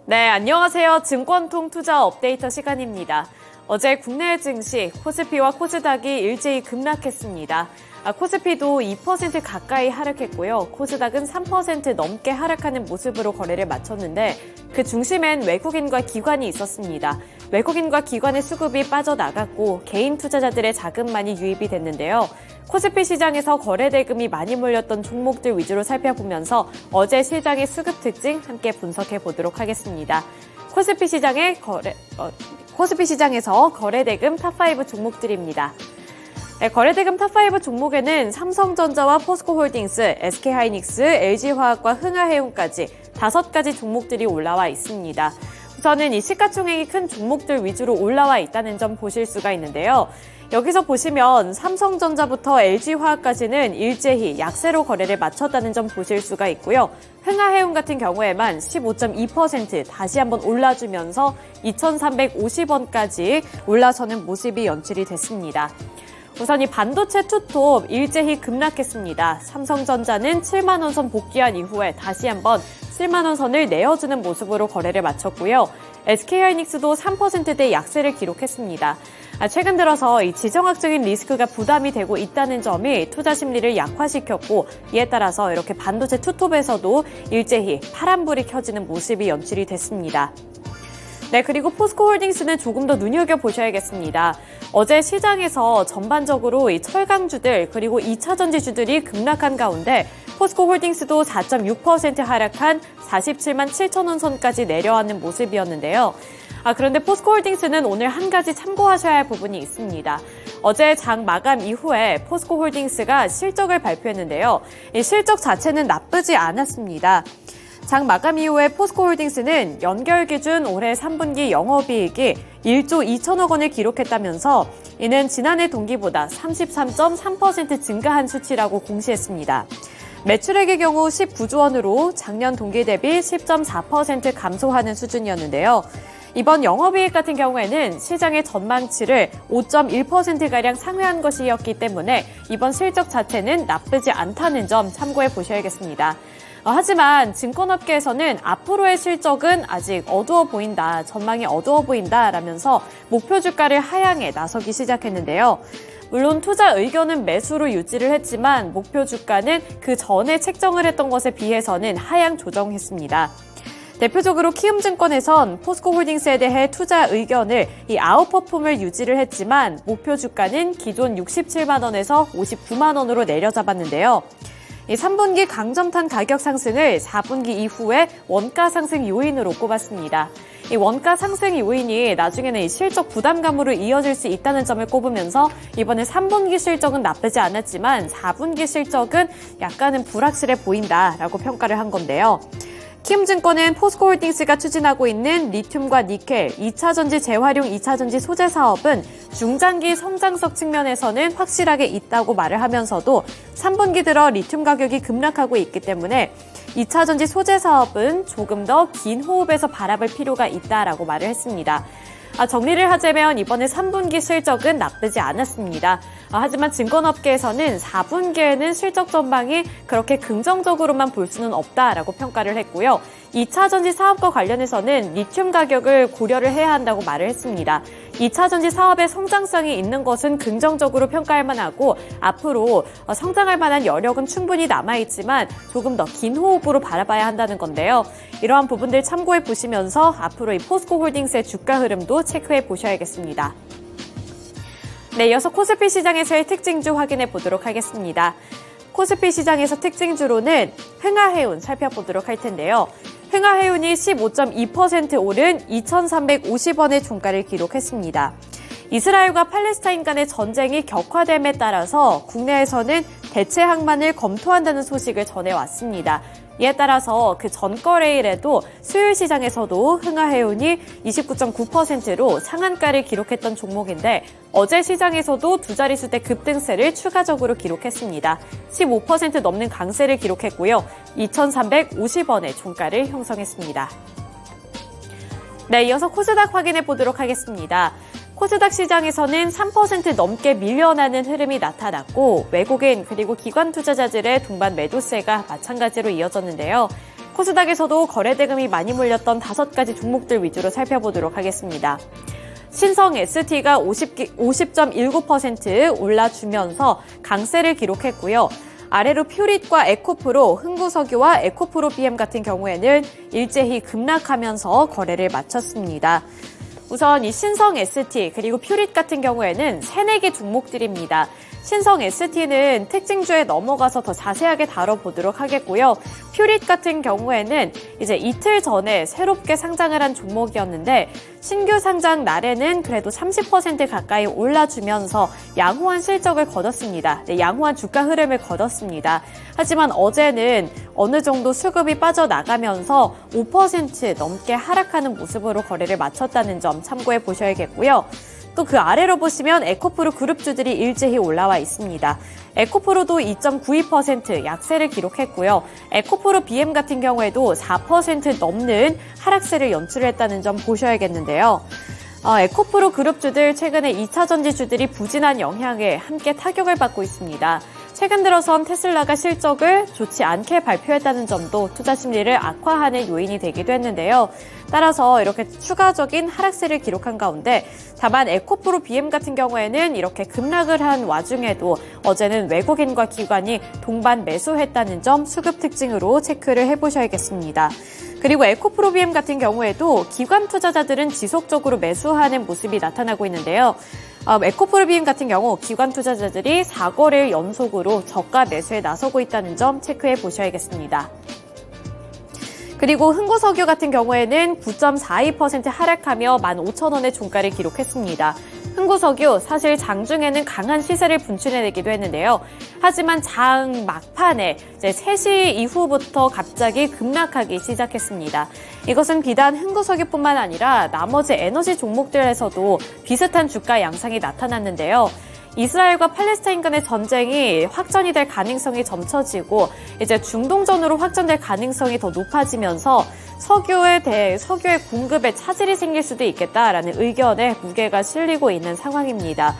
네, 안녕하세요. 증권통 투자 업데이터 시간입니다. 어제 국내 증시 코스피와 코스닥이 일제히 급락했습니다. 코스피도 2% 가까이 하락했고요. 코스닥은 3% 넘게 하락하는 모습으로 거래를 마쳤는데 그 중심엔 외국인과 기관이 있었습니다. 외국인과 기관의 수급이 빠져나갔고 개인 투자자들의 자금만이 유입이 됐는데요. 코스피 시장에서 거래 대금이 많이 몰렸던 종목들 위주로 살펴보면서 어제 시장의 수급 특징 함께 분석해 보도록 하겠습니다. 코스피 시장에서 거래 대금 탑5 종목들입니다. 네, 거래대금 탑5 종목에는 삼성전자와 포스코홀딩스, SK하이닉스, LG화학과 흥하해운까지 5가지 종목들이 올라와 있습니다. 우선은 이 시가총액이 큰 종목들 위주로 올라와 있다는 점 보실 수가 있는데요. 여기서 보시면 삼성전자부터 LG화학까지는 일제히 약세로 거래를 마쳤다는 점 보실 수가 있고요. 흥하해운 같은 경우에만 15.2% 다시 한번 올라주면서 2,350원까지 올라서는 모습이 연출이 됐습니다. 우선 이 반도체 투톱 일제히 급락했습니다. 삼성전자는 7만 원 선 복귀한 이후에 다시 한번 7만 원 선을 내어주는 모습으로 거래를 마쳤고요. SK하이닉스도 3%대 약세를 기록했습니다. 최근 들어서 이 지정학적인 리스크가 부담이 되고 있다는 점이 투자 심리를 약화시켰고 이에 따라서 이렇게 반도체 투톱에서도 일제히 파란불이 켜지는 모습이 연출이 됐습니다. 네, 그리고 포스코홀딩스는 조금 더 눈여겨보셔야겠습니다. 어제 시장에서 전반적으로 이 철강주들 그리고 2차 전지주들이 급락한 가운데 포스코홀딩스도 4.6% 하락한 47만 7천 원 선까지 내려앉는 모습이었는데요. 그런데 포스코홀딩스는 오늘 한 가지 참고하셔야 할 부분이 있습니다. 어제 장 마감 이후에 포스코홀딩스가 실적을 발표했는데요. 이 실적 자체는 나쁘지 않았습니다. 장 마감 이후에 포스코홀딩스는 연결 기준 올해 3분기 영업이익이 1조 2천억 원을 기록했다면서 이는 지난해 동기보다 33.3% 증가한 수치라고 공시했습니다. 매출액의 경우 19조 원으로 작년 동기 대비 10.4% 감소하는 수준이었는데요. 이번 영업이익 같은 경우에는 시장의 전망치를 5.1%가량 상회한 것이었기 때문에 이번 실적 자체는 나쁘지 않다는 점 참고해 보셔야겠습니다. 하지만 증권업계에서는 앞으로의 실적은 아직 어두워 보인다, 전망이 어두워 보인다라면서 목표 주가를 하향에 나서기 시작했는데요. 물론 투자 의견은 매수로 유지를 했지만 목표 주가는 그 전에 책정을 했던 것에 비해서는 하향 조정했습니다. 대표적으로 키움증권에선 포스코홀딩스에 대해 투자 의견을 이 아웃퍼폼을 유지를 했지만 목표 주가는 기존 67만 원에서 59만 원으로 내려잡았는데요. 이 3분기 강점탄 가격 상승을 4분기 이후에 원가 상승 요인으로 꼽았습니다. 이 원가 상승 요인이 나중에는 이 실적 부담감으로 이어질 수 있다는 점을 꼽으면서 이번에 3분기 실적은 나쁘지 않았지만 4분기 실적은 약간은 불확실해 보인다라고 평가를 한 건데요. 키움증권은 포스코홀딩스가 추진하고 있는 리튬과 니켈, 2차전지 재활용 2차전지 소재 사업은 중장기 성장성 측면에서는 확실하게 있다고 말을 하면서도 3분기 들어 리튬 가격이 급락하고 있기 때문에 2차전지 소재 사업은 조금 더 긴 호흡에서 바라볼 필요가 있다라고 말을 했습니다. 정리를 하자면 이번에 3분기 실적은 나쁘지 않았습니다. 하지만 증권업계에서는 4분기에는 실적 전망이 그렇게 긍정적으로만 볼 수는 없다라고 평가를 했고요. 2차 전지 사업과 관련해서는 리튬 가격을 고려를 해야 한다고 말을 했습니다. 2차 전지 사업의 성장성이 있는 것은 긍정적으로 평가할 만하고 앞으로 성장할 만한 여력은 충분히 남아있지만 조금 더 긴 호흡으로 바라봐야 한다는 건데요. 이러한 부분들 참고해 보시면서 앞으로 이 포스코홀딩스의 주가 흐름도 체크해 보셔야겠습니다. 네, 이어서 코스피 시장에서의 특징주 확인해 보도록 하겠습니다. 코스피 시장에서 특징주로는 흥하해운 살펴보도록 할 텐데요. 흥하해운이 15.2% 오른 2,350원의 종가를 기록했습니다. 이스라엘과 팔레스타인 간의 전쟁이 격화됨에 따라서 국내에서는 대체 항만을 검토한다는 소식을 전해왔습니다. 이에 따라서 그 전거래일에도 수요일 시장에서도 흥하해운이 29.9%로 상한가를 기록했던 종목인데 어제 시장에서도 두 자릿수대 급등세를 추가적으로 기록했습니다. 15% 넘는 강세를 기록했고요. 2,350원의 종가를 형성했습니다. 네, 이어서 코스닥 확인해 보도록 하겠습니다. 코스닥 시장에서는 3% 넘게 밀려나는 흐름이 나타났고 외국인 그리고 기관 투자자들의 동반 매도세가 마찬가지로 이어졌는데요. 코스닥에서도 거래대금이 많이 몰렸던 5가지 종목들 위주로 살펴보도록 하겠습니다. 신성 ST가 50.19% 올라주면서 강세를 기록했고요. 아래로 퓨릿과 에코프로, 흥구석유와 에코프로 BM 같은 경우에는 일제히 급락하면서 거래를 마쳤습니다. 우선 이 신성 ST 그리고 퓨릿 같은 경우에는 3-4개 종목들입니다. 신성 ST는 특징주에 넘어가서 더 자세하게 다뤄보도록 하겠고요. 퓨릿 같은 경우에는 이제 이틀 전에 새롭게 상장을 한 종목이었는데 신규 상장 날에는 그래도 30% 가까이 올라주면서 양호한 실적을 거뒀습니다. 네, 양호한 주가 흐름을 거뒀습니다. 하지만 어제는 어느 정도 수급이 빠져나가면서 5% 넘게 하락하는 모습으로 거래를 마쳤다는 점 참고해 보셔야겠고요. 또 그 아래로 보시면 에코프로 그룹주들이 일제히 올라와 있습니다. 에코프로도 2.92% 약세를 기록했고요. 에코프로 BM 같은 경우에도 4% 넘는 하락세를 연출했다는 점 보셔야겠는데요. 에코프로 그룹주들 최근에 2차전지주들이 부진한 영향에 함께 타격을 받고 있습니다. 최근 들어선 테슬라가 실적을 좋지 않게 발표했다는 점도 투자 심리를 악화하는 요인이 되기도 했는데요. 따라서 이렇게 추가적인 하락세를 기록한 가운데 다만 에코프로 BM 같은 경우에는 이렇게 급락을 한 와중에도 어제는 외국인과 기관이 동반 매수했다는 점 수급 특징으로 체크를 해보셔야겠습니다. 그리고 에코프로 BM 같은 경우에도 기관 투자자들은 지속적으로 매수하는 모습이 나타나고 있는데요. 에코프로 BM 같은 경우 기관 투자자들이 4거래일 연속으로 저가 매수에 나서고 있다는 점 체크해 보셔야겠습니다. 그리고 흥구석유 같은 경우에는 9.42% 하락하며 15,000원의 종가를 기록했습니다. 흥구석유 사실 장중에는 강한 시세를 분출해내기도 했는데요. 하지만 장 막판에 이제 3시 이후부터 갑자기 급락하기 시작했습니다. 이것은 비단 흥구석유뿐만 아니라 나머지 에너지 종목들에서도 비슷한 주가 양상이 나타났는데요. 이스라엘과 팔레스타인 간의 전쟁이 확전이 될 가능성이 점쳐지고 이제 중동전으로 확전될 가능성이 더 높아지면서 석유의 공급에 차질이 생길 수도 있겠다라는 의견에 무게가 실리고 있는 상황입니다.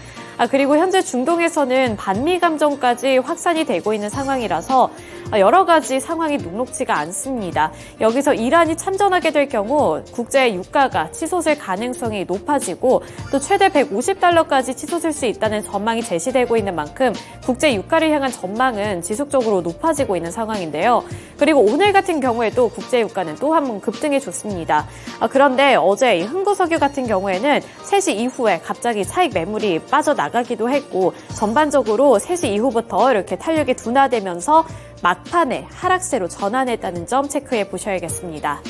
그리고 현재 중동에서는 반미 감정까지 확산이 되고 있는 상황이라서 여러 가지 상황이 녹록지가 않습니다. 여기서 이란이 참전하게 될 경우 국제 유가가 치솟을 가능성이 높아지고 또 최대 150달러까지 치솟을 수 있다는 전망이 제시되고 있는 만큼 국제 유가를 향한 전망은 지속적으로 높아지고 있는 상황인데요. 그리고 오늘 같은 경우에도 국제 유가는 또 한 번 급등해 줬습니다. 그런데 어제 흥구석유 같은 경우에는 3시 이후에 갑자기 차익 매물이 빠져나가기도 했고 전반적으로 3시 이후부터 이렇게 탄력이 둔화되면서 막판에 하락세로 전환했다는 점 체크해 보셔야겠습니다.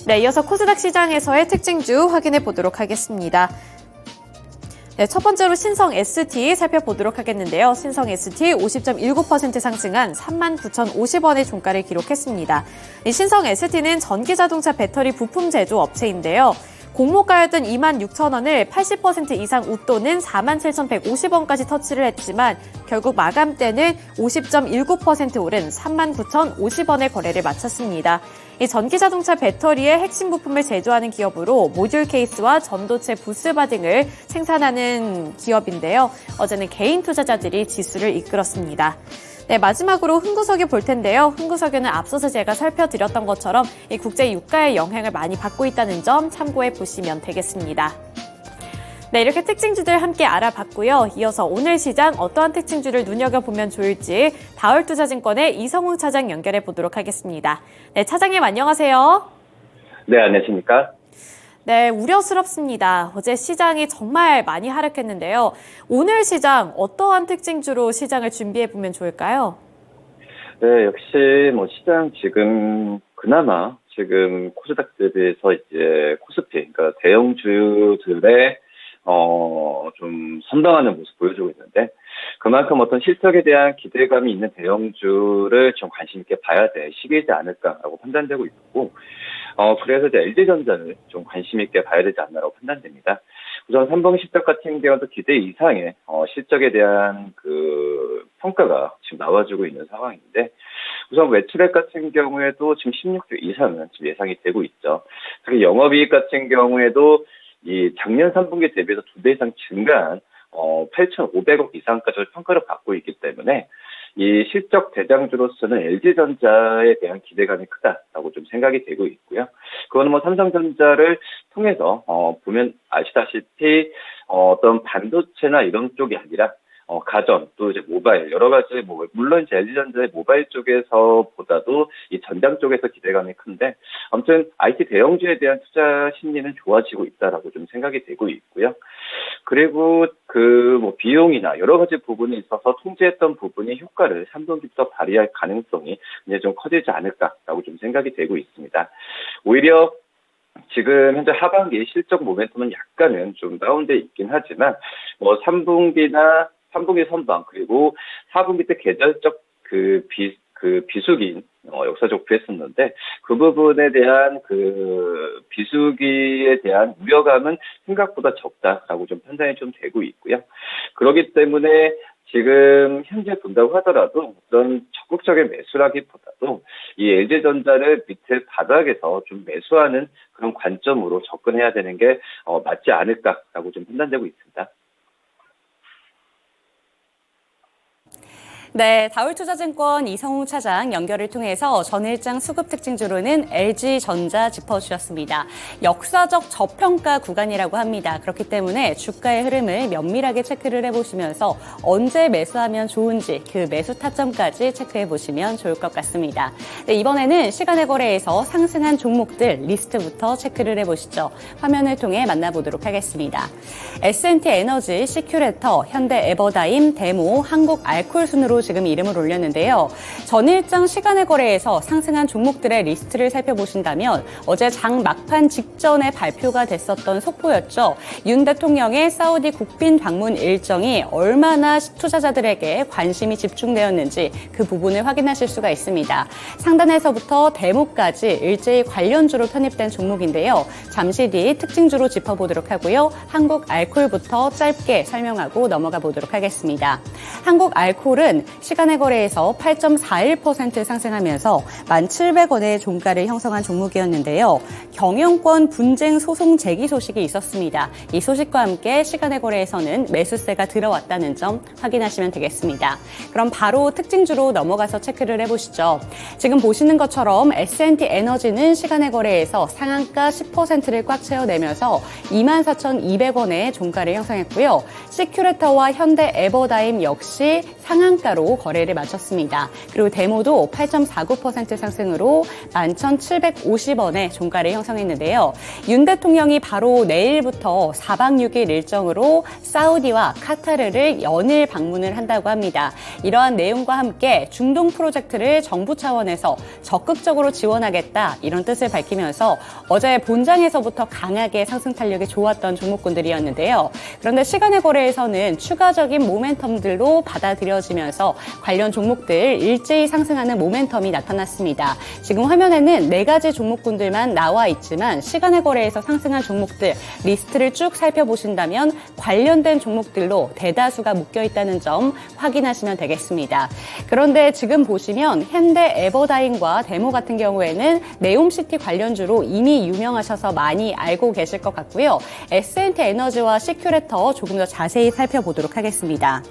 네, 이어서 코스닥 시장에서의 특징주 확인해 보도록 하겠습니다. 네, 첫 번째로 신성 ST 살펴보도록 하겠는데요. 신성 ST 50.19% 상승한 39,050원의 종가를 기록했습니다. 이 신성 ST는 전기자동차 배터리 부품 제조 업체인데요. 공모가였던 26,000원을 80% 이상 웃도는 47,150원까지 터치를 했지만 결국 마감대는 50.19% 오른 39,050원의 거래를 마쳤습니다. 이 전기자동차 배터리의 핵심 부품을 제조하는 기업으로 모듈 케이스와 전도체 부스바 등을 생산하는 기업인데요. 어제는 개인 투자자들이 지수를 이끌었습니다. 네, 마지막으로 흥구석유 볼 텐데요. 흥구석유는 앞서서 제가 살펴드렸던 것처럼 이 국제 유가의 영향을 많이 받고 있다는 점 참고해 보시면 되겠습니다. 네, 이렇게 특징주들 함께 알아봤고요. 이어서 오늘 시장 어떠한 특징주를 눈여겨보면 좋을지 다올투자증권의 이성웅 차장 연결해 보도록 하겠습니다. 네, 차장님 안녕하세요. 네, 안녕하십니까? 네, 우려스럽습니다. 어제 시장이 정말 많이 하락했는데요. 오늘 시장 어떠한 특징주로 시장을 준비해보면 좋을까요? 네, 역시 시장 지금 그나마 지금 코스닥 대비해서 이제 코스피, 그러니까 대형주들의 좀 선방하는 모습 보여주고 있는데 그만큼 어떤 실적에 대한 기대감이 있는 대형주를 좀 관심 있게 봐야 될 시기이지 않을까라고 판단되고 있고 그래서 이제 LG전자를 좀 관심 있게 봐야 되지 않나라고 판단됩니다. 우선 삼성 실적 같은 경우도 기대 이상의 실적에 대한 그 평가가 지금 나와주고 있는 상황인데 우선 매출액 같은 경우에도 지금 16조 이상은 지금 예상이 되고 있죠. 특히 영업이익 같은 경우에도 이 작년 3분기 대비해서 2배 이상 증가한 8,500억 이상까지 평가를 받고 있기 때문에 이 실적 대장주로서는 LG전자에 대한 기대감이 크다라고 좀 생각이 되고 있고요. 그거는 뭐 삼성전자를 통해서 보면 아시다시피 어떤 반도체나 이런 쪽이 아니라 가전, 또 이제 모바일, 여러 가지, 물론 이제 LG전자의 모바일 쪽에서보다도 이 전장 쪽에서 기대감이 큰데, 아무튼 IT 대형주에 대한 투자 심리는 좋아지고 있다라고 좀 생각이 되고 있고요. 그리고 비용이나 여러 가지 부분에 있어서 통제했던 부분이 효과를 3분기부터 발휘할 가능성이 이제 좀 커지지 않을까라고 좀 생각이 되고 있습니다. 오히려 지금 현재 하반기 실적 모멘텀은 약간은 좀 다운돼 있긴 하지만 3분기 선방 그리고 4분기 때 계절적 비수기 역사적 부했었는데 그 부분에 대한 비수기에 대한 우려감은 생각보다 적다라고 좀 판단이 좀 되고 있고요. 그렇기 때문에 지금 현재 본다고 하더라도 어떤 적극적인 매수라기보다도 이 LG전자를 밑에 바닥에서 좀 매수하는 그런 관점으로 접근해야 되는 게 맞지 않을까라고 좀 판단되고 있습니다. 네, 다울투자증권 이성우 차장 연결을 통해서 전일장 수급 특징주로는 LG전자 짚어주셨습니다. 역사적 저평가 구간이라고 합니다. 그렇기 때문에 주가의 흐름을 면밀하게 체크를 해보시면서 언제 매수하면 좋은지 그 매수 타점까지 체크해보시면 좋을 것 같습니다. 네, 이번에는 시간의 거래에서 상승한 종목들 리스트부터 체크를 해보시죠. 화면을 통해 만나보도록 하겠습니다. S&T에너지, 시큐레터, 현대에버다임, 데모, 한국알콜 순으로 지금 이름을 올렸는데요. 전일장 시간의 거래에서 상승한 종목들의 리스트를 살펴보신다면 어제 장 막판 직전에 발표가 됐었던 속보였죠. 윤 대통령의 사우디 국빈 방문 일정이 얼마나 투자자들에게 관심이 집중되었는지 그 부분을 확인하실 수가 있습니다. 상단에서부터 데모까지 일제히 관련주로 편입된 종목인데요. 잠시 뒤 특징주로 짚어보도록 하고요. 한국알콜부터 짧게 설명하고 넘어가 보도록 하겠습니다. 한국알콜은 시간의 거래에서 8.41% 상승하면서 1,700원의 종가를 형성한 종목이었는데요. 경영권 분쟁 소송 제기 소식이 있었습니다. 이 소식과 함께 시간의 거래에서는 매수세가 들어왔다는 점 확인하시면 되겠습니다. 그럼 바로 특징주로 넘어가서 체크를 해보시죠. 지금 보시는 것처럼 S&T에너지는 시간의 거래에서 상한가 10%를 꽉 채워내면서 24,200원의 종가를 형성했고요. 시큐레터와 현대에버다임 역시 상한가로 거래를 마쳤습니다. 그리고 데모도 8.49% 상승으로 11,750원의 종가를 형성했는데요. 윤 대통령이 바로 내일부터 4박 6일 일정으로 사우디와 카타르를 연일 방문을 한다고 합니다. 이러한 내용과 함께 중동 프로젝트를 정부 차원에서 적극적으로 지원하겠다 이런 뜻을 밝히면서 어제 본장에서부터 강하게 상승 탄력이 좋았던 종목군들이었는데요. 그런데 시간의 거래에서는 추가적인 모멘텀들로 받아들여지면서 관련 종목들 일제히 상승하는 모멘텀이 나타났습니다. 지금 화면에는 4가지 종목군들만 나와 있지만 시간의 거래에서 상승한 종목들 리스트를 쭉 살펴보신다면 관련된 종목들로 대다수가 묶여있다는 점 확인하시면 되겠습니다. 그런데 지금 보시면 현대에버다임과 데모 같은 경우에는 네옴시티 관련주로 이미 유명하셔서 많이 알고 계실 것 같고요. S&T에너지와 시큐레터 조금 더 자세히 살펴보도록 하겠습니다.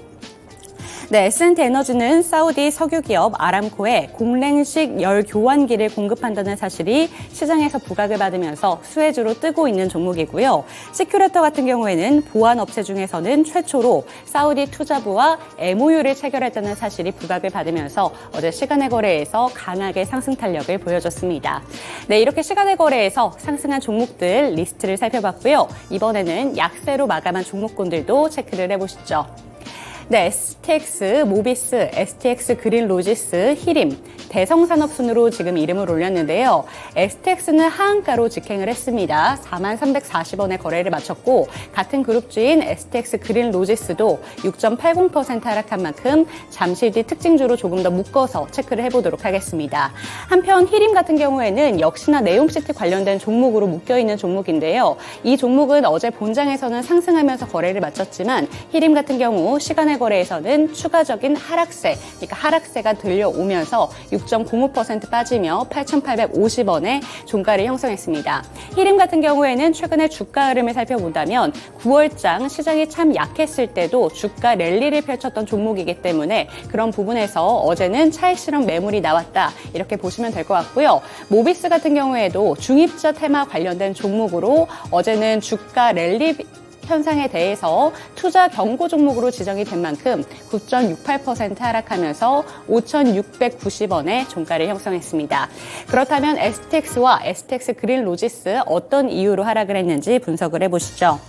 네, S&T에너지는 사우디 석유기업 아람코에 공랭식 열 교환기를 공급한다는 사실이 시장에서 부각을 받으면서 수혜주로 뜨고 있는 종목이고요. 시큐레터 같은 경우에는 보안업체 중에서는 최초로 사우디 투자부와 MOU를 체결했다는 사실이 부각을 받으면서 어제 시간의 거래에서 강하게 상승 탄력을 보여줬습니다. 네, 이렇게 시간의 거래에서 상승한 종목들 리스트를 살펴봤고요. 이번에는 약세로 마감한 종목군들도 체크를 해보시죠. 네, STX, 모비스, STX 그린로지스, 히림, 대성산업 순으로 지금 이름을 올렸는데요. STX는 하한가로 직행을 했습니다. 43,340원에 거래를 마쳤고 같은 그룹주인 STX 그린로지스도 6.80% 하락한 만큼 잠시 뒤 특징주로 조금 더 묶어서 체크를 해보도록 하겠습니다. 한편 히림 같은 경우에는 역시나 네옴시티 관련된 종목으로 묶여있는 종목인데요. 이 종목은 어제 본장에서는 상승하면서 거래를 마쳤지만 히림 같은 경우 시간의 거래에서는 추가적인 하락세, 그러니까 하락세가 들려오면서 6.05% 빠지며 8,850원에 종가를 형성했습니다. 히림 같은 경우에는 최근에 주가 흐름을 살펴본다면 9월장 시장이 참 약했을 때도 주가 랠리를 펼쳤던 종목이기 때문에 그런 부분에서 어제는 차익 실현 매물이 나왔다, 이렇게 보시면 될 것 같고요. 모비스 같은 경우에도 중입자 테마 관련된 종목으로 어제는 주가 랠리 현상에 대해서 투자 경고 종목으로 지정이 된 만큼 9.68% 하락하면서 5,690원에 종가를 형성했습니다. 그렇다면 STX와 STX 그린 로지스 어떤 이유로 하락을 했는지 분석을 해보시죠.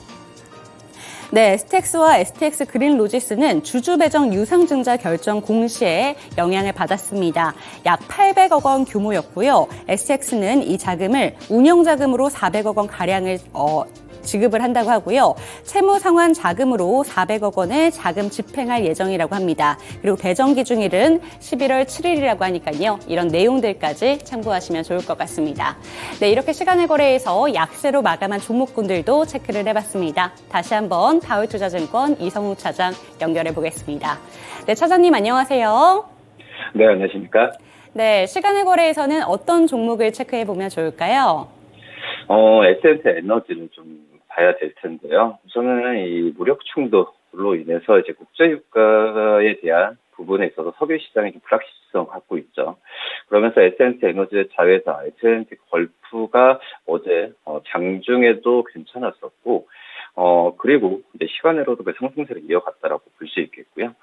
네, STX와 STX 그린 로지스는 주주 배정 유상증자 결정 공시에 영향을 받았습니다. 약 800억 원 규모였고요. STX는 이 자금을 운영자금으로 400억 원 가량을 지급을 한다고 하고요. 채무 상환 자금으로 400억 원을 자금 집행할 예정이라고 합니다. 그리고 배정 기준일은 11월 7일이라고 하니까요. 이런 내용들까지 참고하시면 좋을 것 같습니다. 네, 이렇게 시간의 거래에서 약세로 마감한 종목군들도 체크를 해봤습니다. 다시 한번 다울투자증권 이성욱 차장 연결해 보겠습니다. 네, 차장님 안녕하세요. 네, 안녕하십니까? 네, 시간의 거래에서는 어떤 종목을 체크해 보면 좋을까요? S&T 에너지를 좀 봐야 될 텐데요. 우선은 이 무력 충돌로 인해서 이제 국제유가에 대한 부분에 있어서 석유 시장이 좀 불확실성을 갖고 있죠. 그러면서 S&T 에너지의 자회사 S&T 걸프가 어제 장중에도 괜찮았었고, 그리고 이제 시간으로도 그 상승세를 이어갔다라고 볼 수 있겠고요.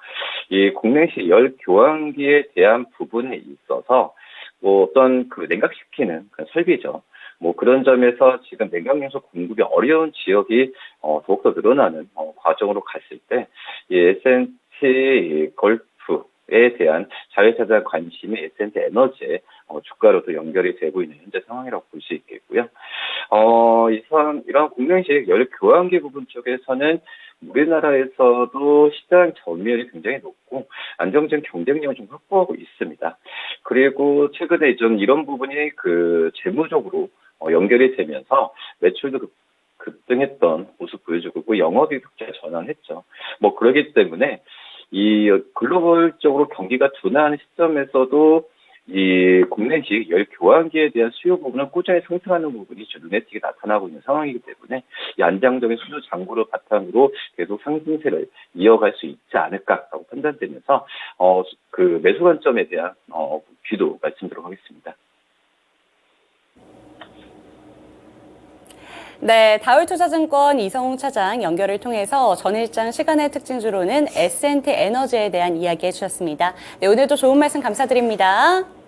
이 공랭시 열 교환기에 대한 부분에 있어서 뭐 어떤 그 냉각시키는 그런 설비죠. 뭐 그런 점에서 지금 냉각요소 공급이 어려운 지역이 더욱더 늘어나는 과정으로 갔을 때 이 S&T 걸프에 대한 자회사들 관심이 S&T 에너지의 주가로도 연결이 되고 있는 현재 상황이라고 볼 수 있겠고요. 이런 공랭식 열 교환기 부분 쪽에서는 우리나라에서도 시장 점유율이 굉장히 높고 안정적인 경쟁력을 좀 확보하고 있습니다. 그리고 최근에 좀 이런 부분이 그 재무적으로 연결이 되면서 매출도 급등했던 모습 보여주고 있고 영업이익 흑자 전환했죠. 뭐 그러기 때문에 이 글로벌적으로 경기가 둔화하는 시점에서도 이 국내식 열 교환기에 대한 수요 부분은 꾸준히 상승하는 부분이 눈에 띄게 나타나고 있는 상황이기 때문에 이 안정적인 수주 장구를 바탕으로 계속 상승세를 이어갈 수 있지 않을까라고 판단되면서 그 매수 관점에 대한 뷰도 말씀드리도록 하겠습니다. 네, 다울투자증권 이성웅 차장 연결을 통해서 전일장 시간의 특징주로는 S&T 에너지에 대한 이야기 해주셨습니다. 네, 오늘도 좋은 말씀 감사드립니다.